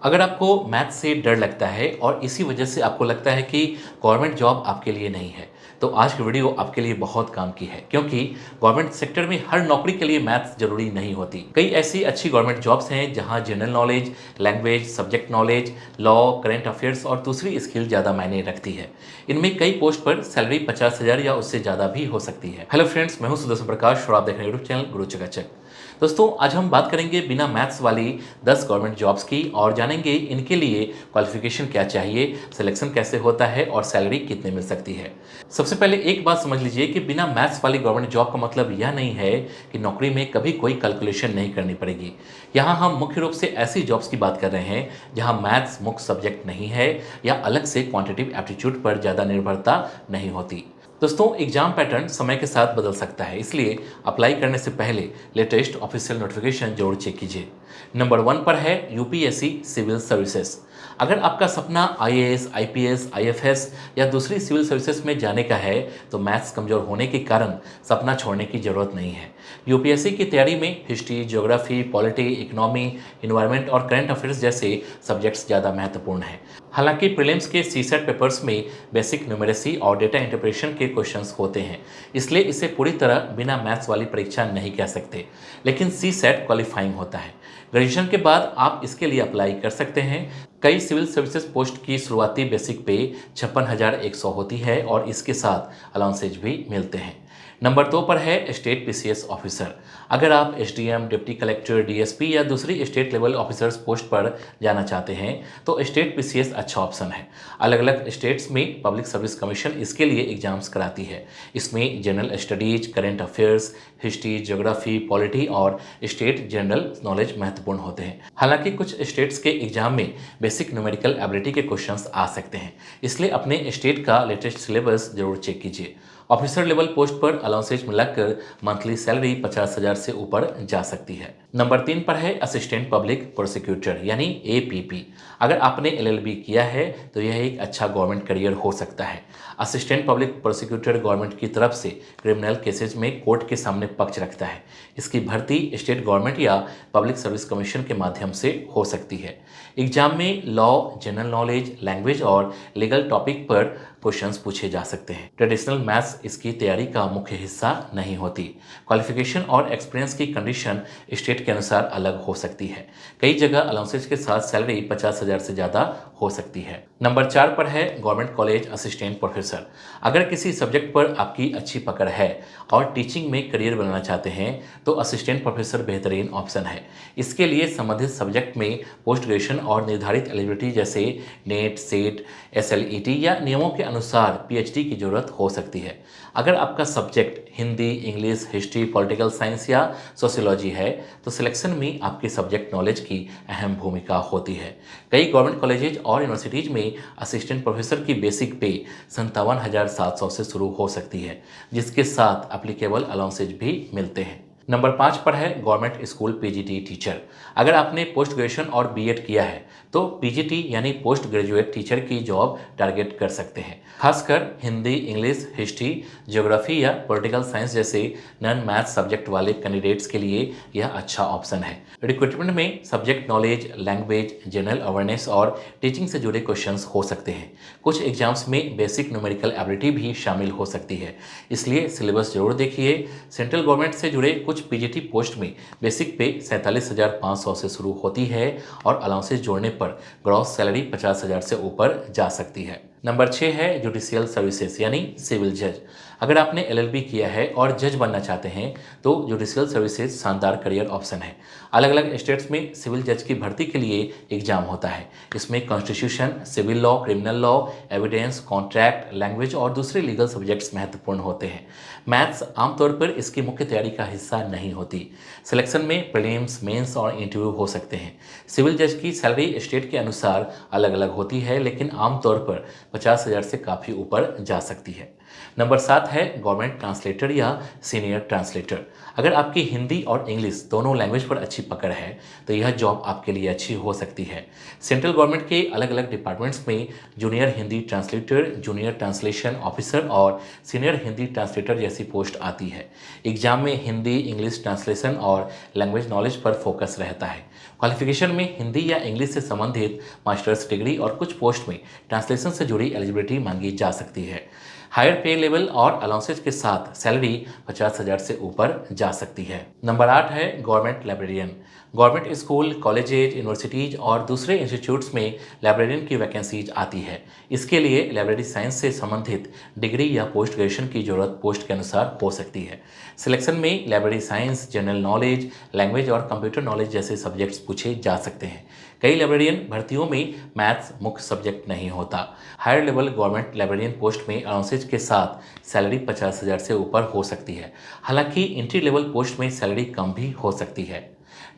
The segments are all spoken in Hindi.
अगर आपको मैथ से डर लगता है और इसी वजह से आपको लगता है कि गवर्नमेंट जॉब आपके लिए नहीं है, तो आज की वीडियो आपके लिए बहुत काम की है क्योंकि गवर्नमेंट सेक्टर में हर नौकरी के लिए मैथ्स जरूरी नहीं होती। कई ऐसी अच्छी गवर्नमेंट जॉब्स हैं जहां general knowledge, language, subject knowledge, law, current affairs और दूसरी स्किल ज़्यादा मायने रखती है। इनमें कई पोस्ट पर सैलरी 50,000 या उससे ज़्यादा भी हो सकती है। हेलो फ्रेंड्स, मैं हूं सुदर्शन प्रकाश और आप देख रहे हैं यूट्यूब चैनल गुरु चकाचक। दोस्तों, आज हम बात करेंगे बिना मैथ्स वाली 10 गवर्नमेंट जॉब्स की और जानेंगे इनके लिए क्वालिफिकेशन क्या चाहिए, सिलेक्शन कैसे होता है और सैलरी कितने मिल सकती है। सबसे पहले एक बात समझ लीजिए कि बिना मैथ्स वाली गवर्नमेंट जॉब का मतलब यह नहीं है कि नौकरी में कभी कोई कैलकुलेशन नहीं करनी पड़ेगी। यहाँ हम मुख्य रूप से ऐसी जॉब्स की बात कर रहे हैं जहाँ मैथ्स मुख्य सब्जेक्ट नहीं है या अलग से क्वांटिटिव एप्टीट्यूड पर ज़्यादा निर्भरता नहीं होती। दोस्तों, एग्जाम पैटर्न समय के साथ बदल सकता है, इसलिए अप्लाई करने से पहले लेटेस्ट ऑफिशियल नोटिफिकेशन जरूर चेक कीजिए। नंबर 1 पर है यूपीएससी सिविल सर्विसेज। अगर आपका सपना आईएएस, आईपीएस, आईएफएस या दूसरी सिविल सर्विसेज में जाने का है, तो मैथ्स कमजोर होने के कारण सपना छोड़ने की जरूरत नहीं है। यूपीएससी की तैयारी में history, geography, polity, economy, environment और करंट अफेयर्स जैसे सब्जेक्ट्स ज़्यादा महत्वपूर्ण हैं। हालांकि प्रीलिम्स के सीसेट पेपर्स में बेसिक न्यूमेरेसी और डेटा इंटरप्रिटेशन के क्वेश्चंस होते हैं, इसलिए इसे पूरी तरह बिना मैथ्स वाली परीक्षा नहीं कह सकते। लेकिन सीसेट क्वालिफाइंग होता है। ग्रेजुएशन के बाद आप इसके लिए अप्लाई कर सकते हैं। कई सिविल सर्विसेज पोस्ट की शुरुआती बेसिक पे 56,100 होती है और इसके साथ अलाउंसेज भी मिलते हैं। नंबर 2 पर है स्टेट पीसीएस ऑफिसर। अगर आप एसडीएम, डिप्टी कलेक्टर, डीएसपी या दूसरी स्टेट लेवल ऑफिसर्स पोस्ट पर जाना चाहते हैं, तो स्टेट पीसीएस अच्छा ऑप्शन है। अलग अलग स्टेट्स में पब्लिक सर्विस कमीशन इसके लिए एग्जाम्स कराती है। इसमें general studies, current affairs, history, geography, polity और स्टेट जनरल नॉलेज महत्वपूर्ण होते हैं। हालांकि कुछ स्टेट्स के एग्जाम में बेसिक न्यूमेरिकल एबिलिटी के क्वेश्चंस आ सकते हैं, इसलिए अपने स्टेट का लेटेस्ट सिलेबस जरूर चेक कीजिए। ऑफिसर लेवल पोस्ट पर अलाउंसेज मिलाकर मंथली सैलरी 50,000 से ऊपर जा सकती है। नंबर 3 पर है असिस्टेंट पब्लिक प्रोसिक्यूटर यानी एपीपी। अगर आपने एलएलबी किया है तो यह एक अच्छा गवर्नमेंट करियर हो सकता है। असिस्टेंट पब्लिक प्रोसिक्यूटर गवर्नमेंट की तरफ से क्रिमिनल केसेज में कोर्ट के सामने पक्ष रखता है। इसकी भर्ती स्टेट गवर्नमेंट या पब्लिक सर्विस कमीशन के माध्यम से हो सकती है। एग्जाम में लॉ, जनरल नॉलेज, लैंग्वेज और लीगल टॉपिक पर क्वेश्चंस पूछे जा सकते हैं। ट्रेडिशनल मैथ्स इसकी तैयारी का मुख्य हिस्सा नहीं होती। क्वालिफिकेशन और एक्सपीरियंस की कंडीशन स्टेट के अनुसार अलग हो सकती है। कई जगह अलाउंसेज के साथ सैलरी 50,000 से ज़्यादा हो सकती है। नंबर 4 पर है गवर्नमेंट कॉलेज असिस्टेंट प्रोफेसर। अगर किसी सब्जेक्ट पर आपकी अच्छी पकड़ है और टीचिंग में करियर बनाना चाहते हैं, तो असिस्टेंट प्रोफेसर बेहतरीन ऑप्शन है। इसके लिए संबंधित सब्जेक्ट में पोस्ट ग्रेजुएशन और निर्धारित एलिजिबिलिटी जैसे नेट, सेट, एसएलईटी या नियमों के अनुसार पीएचडी की जरूरत हो सकती है। अगर आपका subject Hindi, English, history, political science या सोशियोलॉजी है, तो सिलेक्शन में आपके सब्जेक्ट नॉलेज की अहम भूमिका होती है। कई गवर्नमेंट कॉलेजेज और यूनिवर्सिटीज में असिस्टेंट प्रोफेसर की बेसिक पे 57,700 से शुरू हो सकती है, जिसके साथ एप्लीकेबल अलाउंसेज भी मिलते हैं। नंबर 5 पर है गवर्नमेंट स्कूल पीजीटी टीचर। अगर आपने पोस्ट ग्रेजुएशन और बीएड किया है, तो पीजीटी यानी पोस्ट ग्रेजुएट टीचर की जॉब टारगेट कर सकते हैं। खासकर हिंदी, इंग्लिश, हिस्ट्री, ज्योग्राफी या पॉलिटिकल साइंस जैसे नॉन मैथ सब्जेक्ट वाले कैंडिडेट्स के लिए यह अच्छा ऑप्शन है। रिक्रूटमेंट में subject knowledge, language, general awareness और टीचिंग से जुड़े क्वेश्चंस हो सकते हैं। कुछ एग्जाम्स में बेसिक न्यूमेरिकल एबिलिटी भी शामिल हो सकती है, इसलिए सिलेबस जरूर देखिए। सेंट्रल गवर्नमेंट से जुड़े कुछ पीजीटी पोस्ट में बेसिक पे 47,500 से शुरू होती है और अलाउंसेस जोड़ने पर ग्रॉस सैलरी 50,000 से ऊपर जा सकती है। नंबर 6 है जुडिशियल सर्विसेज यानी सिविल जज। अगर आपने एलएलबी किया है और जज बनना चाहते हैं, तो जुडिशियल सर्विसेज शानदार करियर ऑप्शन है। अलग अलग स्टेट्स में सिविल जज की भर्ती के लिए एग्जाम होता है। इसमें constitution, civil law, criminal law, evidence, contract, language और दूसरे लीगल सब्जेक्ट्स महत्वपूर्ण होते हैं। मैथ्स आमतौर पर इसकी मुख्य तैयारी का हिस्सा नहीं होती। सिलेक्शन में प्रीलिम्स, मेंस और इंटरव्यू हो सकते हैं। सिविल जज की सैलरी स्टेट के अनुसार अलग अलग होती है, लेकिन आमतौर पर 50,000 से काफ़ी ऊपर जा सकती है। नंबर 7 है गवर्नमेंट ट्रांसलेटर या सीनियर ट्रांसलेटर। अगर आपकी हिंदी और इंग्लिश दोनों लैंग्वेज पर अच्छी पकड़ है तो यह जॉब आपके लिए अच्छी हो सकती है। सेंट्रल गवर्नमेंट के अलग अलग डिपार्टमेंट्स में junior Hindi translator, junior translation officer और सीनियर हिंदी ट्रांसलेटर जैसी पोस्ट आती है। एग्जाम में हिंदी इंग्लिश ट्रांसलेशन और लैंग्वेज नॉलेज पर फोकस रहता है। क्वालिफिकेशन में हिंदी या इंग्लिश से संबंधित मास्टर्स डिग्री और कुछ पोस्ट में ट्रांसलेशन से जुड़ी एलिजिबिलिटी मांगी जा सकती है। हायर पे लेवल और अलाउंसेज के साथ सैलरी 50,000 से ऊपर जा सकती है। नंबर 8 है government librarian. Government school, colleges, universities और दूसरे इंस्टीट्यूट्स में लाइब्रेरियन की वैकेंसीज आती है। इसके लिए लाइब्रेरी साइंस से संबंधित डिग्री या पोस्ट ग्रेजुएशन की जरूरत पोस्ट के अनुसार हो सकती है। सिलेक्शन में library science, general knowledge, language और कंप्यूटर नॉलेज जैसे सब्जेक्ट्स पूछे जा सकते हैं। कई लाइब्रेरियन भर्तियों में मैथ्स मुख्य सब्जेक्ट नहीं होता। Higher level government librarian post में अलाउंसेज के साथ सैलरी 50,000 से ऊपर हो सकती है। हालांकि एंट्री लेवल पोस्ट में सैलरी कम भी हो सकती है।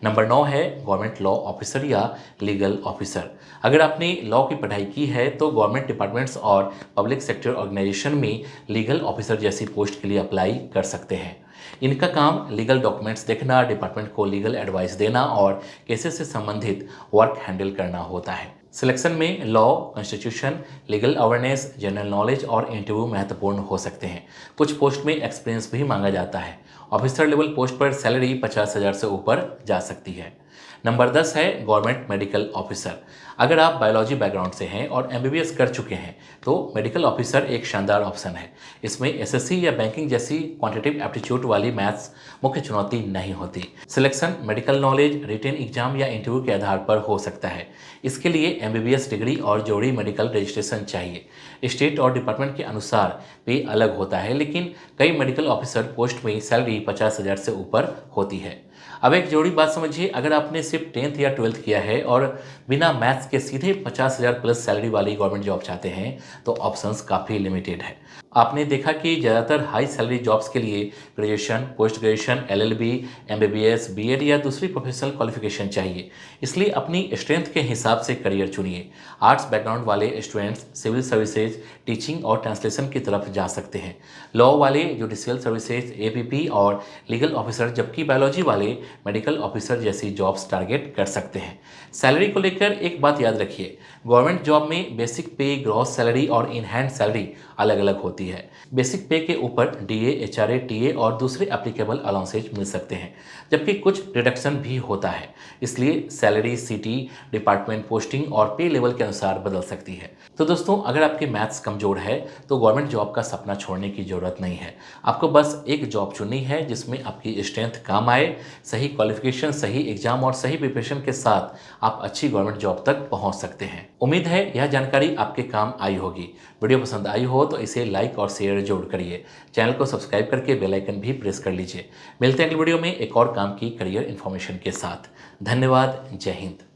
नंबर 9 है गवर्नमेंट लॉ ऑफिसर या लीगल ऑफिसर। अगर आपने लॉ की पढ़ाई की है तो गवर्नमेंट डिपार्टमेंट्स और पब्लिक सेक्टर ऑर्गेनाइजेशन में लीगल ऑफिसर जैसी पोस्ट के लिए अप्लाई कर सकते हैं। इनका काम लीगल डॉक्यूमेंट्स देखना, डिपार्टमेंट को लीगल एडवाइस देना और केसेस से संबंधित वर्क हैंडल करना होता है। सिलेक्शन में law, constitution, legal awareness, general knowledge और इंटरव्यू महत्वपूर्ण हो सकते हैं। कुछ पोस्ट में एक्सपीरियंस भी मांगा जाता है। ऑफिसर लेवल पोस्ट पर सैलरी 50,000 से ऊपर जा सकती है। नंबर 10 है गवर्नमेंट मेडिकल ऑफिसर। अगर आप बायोलॉजी बैकग्राउंड से हैं और एमबीबीएस कर चुके हैं तो मेडिकल ऑफिसर एक शानदार ऑप्शन है। इसमें एसएससी या बैंकिंग जैसी क्वांटिटेटिव एप्टीट्यूड वाली मैथ्स मुख्य चुनौती नहीं होती। Selection medical knowledge, written exam या इंटरव्यू के आधार पर हो सकता है। इसके लिए एमबीबीएस डिग्री और जोड़ी मेडिकल रजिस्ट्रेशन चाहिए। स्टेट और डिपार्टमेंट के अनुसार पे अलग होता है, लेकिन कई मेडिकल ऑफिसर पोस्ट में सैलरी 50,000 से ऊपर होती है। अब एक जोड़ी बात समझिए, अगर आपने सिर्फ 10th या 12th किया है और बिना मैथ्स के सीधे 50,000 प्लस सैलरी वाली गवर्नमेंट जॉब चाहते हैं तो ऑप्शंस काफ़ी लिमिटेड है। आपने देखा कि ज़्यादातर हाई सैलरी जॉब्स के लिए graduation, post graduation, LLB, MBBS, BEd या दूसरी प्रोफेशनल क्वालिफिकेशन चाहिए। इसलिए अपनी स्ट्रेंथ के हिसाब से करियर चुनिए। आर्ट्स बैकग्राउंड वाले स्टूडेंट्स सिविल सर्विसेज, टीचिंग और ट्रांसलेशन की तरफ जा सकते हैं। लॉ वाले जुडिशियल सर्विसेज, एपीपी और लीगल ऑफिसर, जबकि बायोलॉजी वाले मेडिकल ऑफिसर जैसी जॉब्स टारगेट कर सकते हैं। सैलरी को लेकर एक बात याद रखिए, गवर्नमेंट जॉब में बेसिक पे, ग्रॉस सैलरी और इन हैंड सैलरी अलग अलग होती है। बेसिक पे के ऊपर डीए, एचआरए, टीए और दूसरे एप्लीकेबल अलाउंसेज मिल सकते हैं, जबकि कुछ रिडक्शन भी होता है। इसलिए सैलरी सिटी, डिपार्टमेंट, पोस्टिंग और पे लेवल के अनुसार बदल सकती है। तो दोस्तों, अगर आपकी मैथ्स कमजोर है तो गवर्नमेंट जॉब का सपना छोड़ने की जरूरत नहीं है। आपको बस एक जॉब चुननी है जिसमें आपकी स्ट्रेंथ काम आए। सही क्वालिफिकेशन, सही एग्जाम और सही प्रिपरेशन के साथ आप अच्छी गवर्नमेंट जॉब तक पहुंच सकते हैं। उम्मीद है यह जानकारी आपके काम आई होगी। वीडियो पसंद आई हो तो इसे लाइक और शेयर जरूर करिए। चैनल को सब्सक्राइब करके बेल आइकन भी प्रेस कर लीजिए। मिलते हैं अगली वीडियो में एक और काम की करियर इन्फॉर्मेशन के साथ। धन्यवाद। जय हिंद।